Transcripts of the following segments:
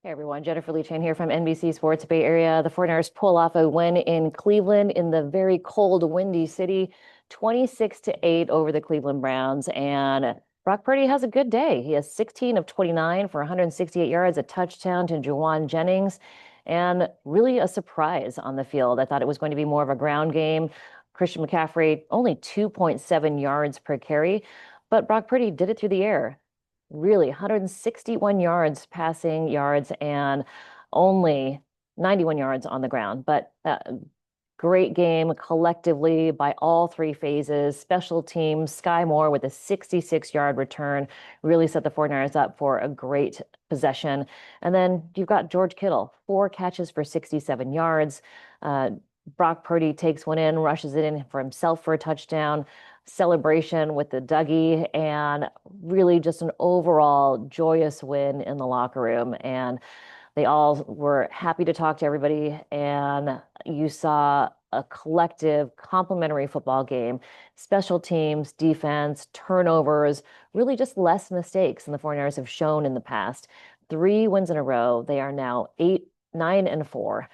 Hey everyone, Jennifer Lee Chan here from NBC Sports Bay Area. The 49ers pull off a win in Cleveland in the very cold, windy city, 26-8 over the Cleveland Browns. And Brock Purdy has a good day. He has 16 of 29 for 168 yards, a touchdown to Juwan Jennings, and really a surprise on the field. I thought it was going to be more of a ground game. Christian McCaffrey only 2.7 yards per carry, but Brock Purdy did it through the air. Really, 161 yards passing yards and only 91 yards on the ground. But great game collectively by all three phases. Special teams, Sky Moore with a 66-yard return really set the 49ers up for a great possession. And then you've got George Kittle, 4 catches for 67 yards. Brock Purdy takes one in, rushes it in for himself for a touchdown. Celebration with the Dougie, and really just an overall joyous win in the locker room. And they all were happy to talk to everybody. And you saw a collective, complementary football game, special teams, defense, turnovers, really just less mistakes than the 49ers have shown in the past. 3 wins in a row. They are now 9-4,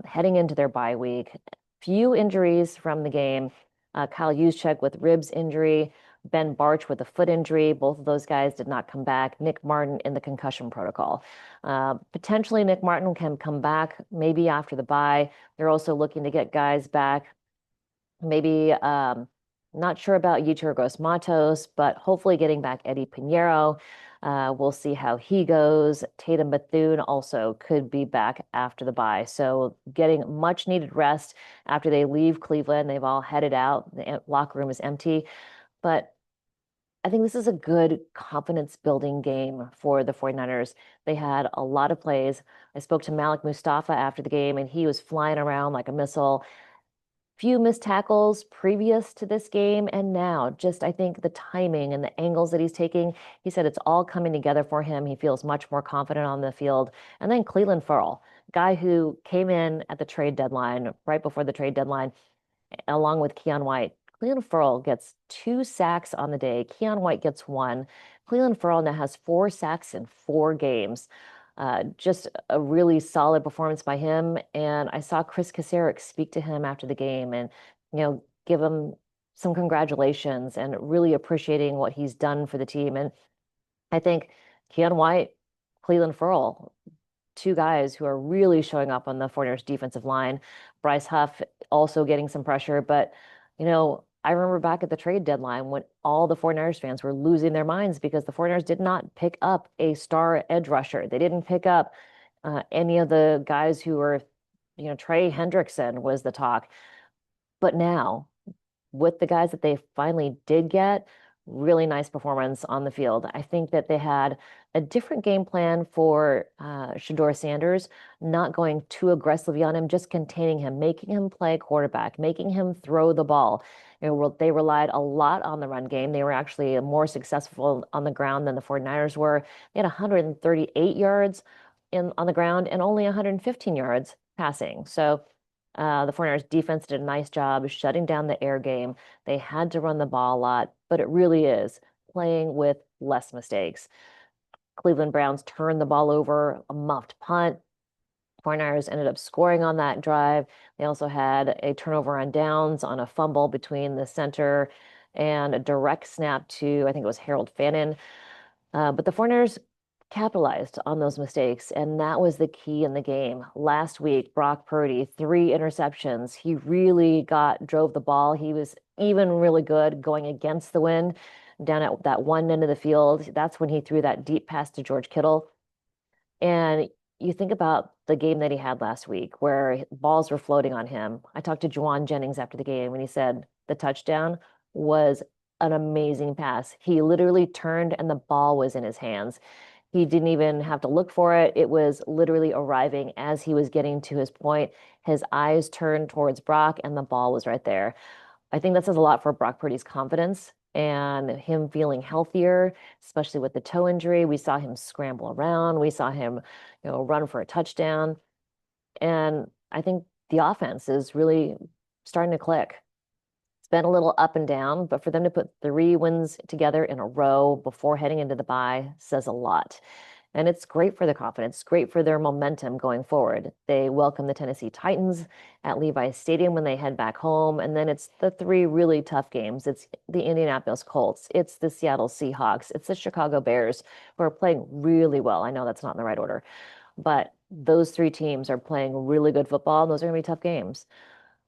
heading into their bye week. Few injuries from the game. Kyle Juszczyk with ribs injury, Ben Barch with a foot injury. Both of those guys did not come back. Nick Martin in the concussion protocol. Potentially, Nick Martin can come back maybe after the bye. They're also looking to get guys back. Maybe not sure about Yetur Gross-Matos, but hopefully getting back Eddie Pinheiro. We'll see how he goes. Tatum Bethune also could be back after the bye. So getting much needed rest after they leave Cleveland. They've all headed out. The locker room is empty. But I think this is a good confidence building game for the 49ers. They had a lot of plays. I spoke to Malik Mustafa after the game, and he was flying around like a missile. Few missed tackles previous to this game, and now just I think the timing and the angles that he's taking, he said it's all coming together for him. He feels much more confident on the field. And then Cleveland Ferrell, guy who came in at the trade deadline, right before the trade deadline, along with Keon White. Cleveland Ferrell gets 2 sacks on the day. Keon White gets one. Cleveland Ferrell now has 4 sacks in 4 games. Just a really solid performance by him. And I saw Chris Kasarik speak to him after the game and, give him some congratulations and really appreciating what he's done for the team. And I think Keon White, Cleveland Ferrell, 2 guys who are really showing up on the 49ers defensive line. Bryce Huff also getting some pressure. But, I remember back at the trade deadline when all the 49ers fans were losing their minds because the 49ers did not pick up a star edge rusher. They didn't pick up any of the guys who were, Trey Hendrickson was the talk. But now, with the guys that they finally did get, really nice performance on the field. I think that they had a different game plan for Shedeur Sanders, not going too aggressively on him, just containing him, making him play quarterback, making him throw the ball. They relied a lot on the run game. They were actually more successful on the ground than the 49ers were. They had 138 yards on the ground and only 115 yards passing. So the 49ers defense did a nice job shutting down the air game. They had to run the ball a lot, but it really is playing with less mistakes. Cleveland Browns turned the ball over, a muffed punt. 49ers ended up scoring on that drive. They also had a turnover on downs on a fumble between the center and a direct snap to, I think it was Harold Fannin. But the 49ers capitalized on those mistakes, and that was the key in the game. Last week, Brock Purdy, 3 interceptions. He really drove the ball. He was even really good going against the wind down at that one end of the field. That's when he threw that deep pass to George Kittle. And you think about the game that he had last week where balls were floating on him. I talked to Juwan Jennings after the game and he said the touchdown was an amazing pass. He literally turned and the ball was in his hands. He didn't even have to look for it. It was literally arriving as he was getting to his point. His eyes turned towards Brock and the ball was right there. I think that says a lot for Brock Purdy's confidence and him feeling healthier, especially with the toe injury. We saw him scramble around. We saw him, run for a touchdown. And I think the offense is really starting to click. It's been a little up and down, but for them to put 3 wins together in a row before heading into the bye says a lot. And it's great for the confidence, great for their momentum going forward. They welcome the Tennessee Titans at Levi's Stadium when they head back home. And then it's the three really tough games. It's the Indianapolis Colts, it's the Seattle Seahawks, it's the Chicago Bears, who are playing really well. I know that's not in the right order, but those three teams are playing really good football, and those are going to be tough games.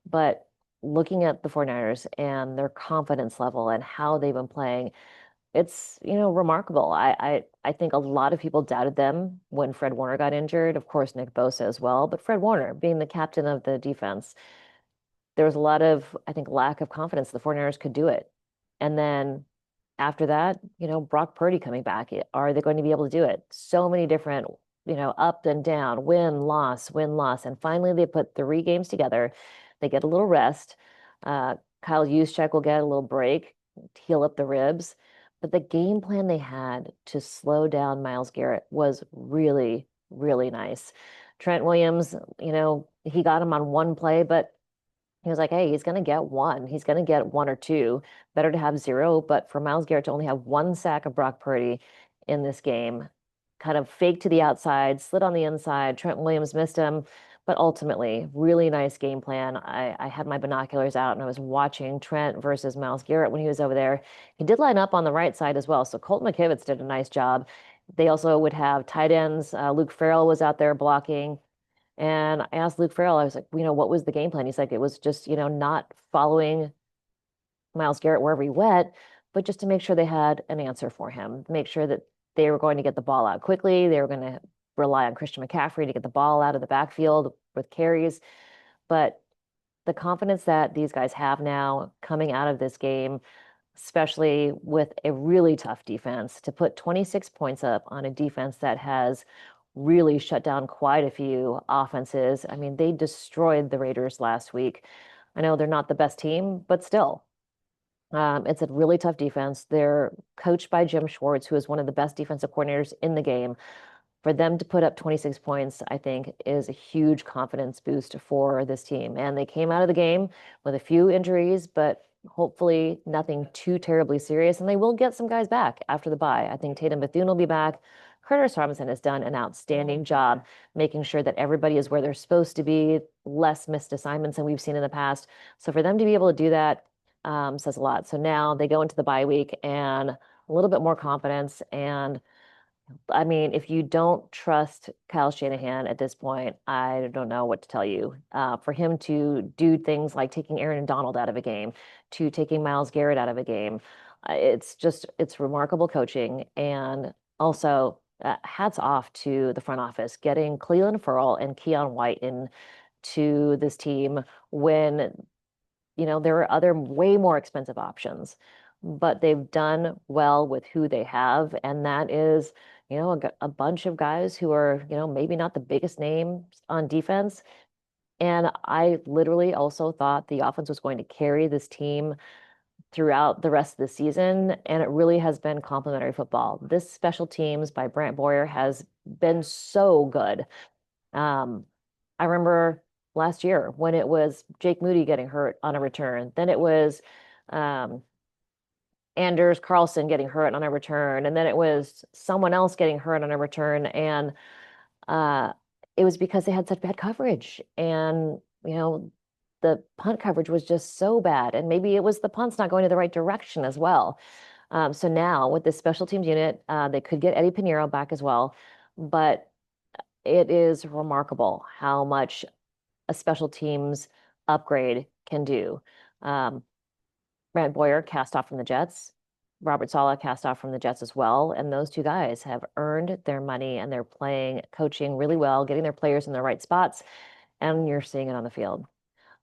But looking at the 49ers and their confidence level and how they've been playing, it's, remarkable. I think a lot of people doubted them when Fred Warner got injured. Of course, Nick Bosa as well, but Fred Warner being the captain of the defense, there was a lot of, I think, lack of confidence the 49ers could do it. And then after that, Brock Purdy coming back, are they going to be able to do it? So many different, up and down, win, loss, win, loss. And finally, they put three games together. They get a little rest. Kyle Juszczyk will get a little break, heal up the ribs. But the game plan they had to slow down Myles Garrett was really, really nice. Trent Williams, he got him on one play, but he was like, hey, he's going to get one. He's going to get one or two. Better to have zero. But for Myles Garrett to only have one sack of Brock Purdy in this game, kind of fake to the outside, slid on the inside. Trent Williams missed him. But ultimately, really nice game plan. I had my binoculars out and I was watching Trent versus Myles Garrett when he was over there. He did line up on the right side as well. So Colt McKivitz did a nice job. They also would have tight ends. Luke Farrell was out there blocking. And I asked Luke Farrell, I was like, what was the game plan? He's like, it was just, not following Myles Garrett wherever he went, but just to make sure they had an answer for him, make sure that they were going to get the ball out quickly. They were going to rely on Christian McCaffrey to get the ball out of the backfield with carries. But the confidence that these guys have now coming out of this game, especially with a really tough defense, to put 26 points up on a defense that has really shut down quite a few offenses. I mean, they destroyed the Raiders last week. I know they're not the best team, but still, it's a really tough defense. They're coached by Jim Schwartz, who is one of the best defensive coordinators in the game. For them to put up 26 points, I think, is a huge confidence boost for this team. And they came out of the game with a few injuries, but hopefully nothing too terribly serious. And they will get some guys back after the bye. I think Tatum Bethune will be back. Curtis Robinson has done an outstanding job making sure that everybody is where they're supposed to be, less missed assignments than we've seen in the past. So for them to be able to do that says a lot. So now they go into the bye week and a little bit more confidence. And I mean, if you don't trust Kyle Shanahan at this point, I don't know what to tell you. For him to do things like taking Aaron Donald out of a game, to taking Myles Garrett out of a game, it's remarkable coaching. And also, hats off to the front office, getting Cleveland Ferrell and Keon White into this team when there are other way more expensive options, but they've done well with who they have. And that is, a bunch of guys who are, maybe not the biggest names on defense. And I literally also thought the offense was going to carry this team throughout the rest of the season. And it really has been complimentary football. This special teams by Brant Boyer has been so good. Um, I remember last year when it was Jake Moody getting hurt on a return. Then it was um, Anders Carlson getting hurt on a return. And then it was someone else getting hurt on a return. And uh, it was because they had such bad coverage. And, the punt coverage was just so bad. And maybe it was the punts not going to the right direction as well. So now with this special teams unit, they could get Eddie Pinheiro back as well. But it is remarkable how much a special teams upgrade can do. Um, Brant Boyer cast off from the Jets. Robert Saleh cast off from the Jets as well. And those two guys have earned their money and they're playing, coaching really well, getting their players in the right spots. And you're seeing it on the field.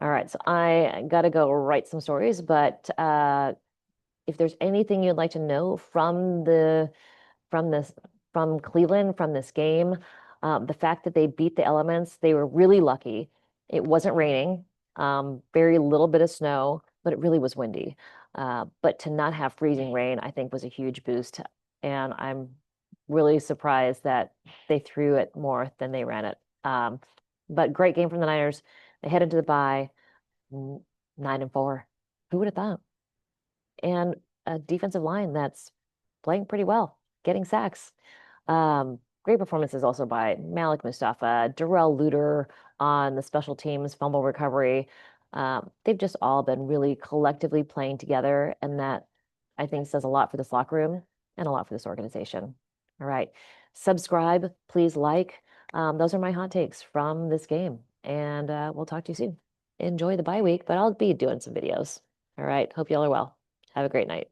All right. So I got to go write some stories. But if there's anything you'd like to know from this from Cleveland from this game. The fact that they beat the elements, they were really lucky. It wasn't raining, very little bit of snow, but it really was windy. But to not have freezing rain, I think was a huge boost. And I'm really surprised that they threw it more than they ran it. But great game from the Niners. They head into the bye 9-4. Who would have thought? And a defensive line that's playing pretty well, getting sacks. Great performances also by Malik Mustafa, Darrell Luter on the special teams, fumble recovery. They've just all been really collectively playing together, and that I think says a lot for this locker room and a lot for this organization. All right. Subscribe, please like. Those are my hot takes from this game, and we'll talk to you soon. Enjoy the bye week, but I'll be doing some videos. All right. Hope y'all are well. Have a great night.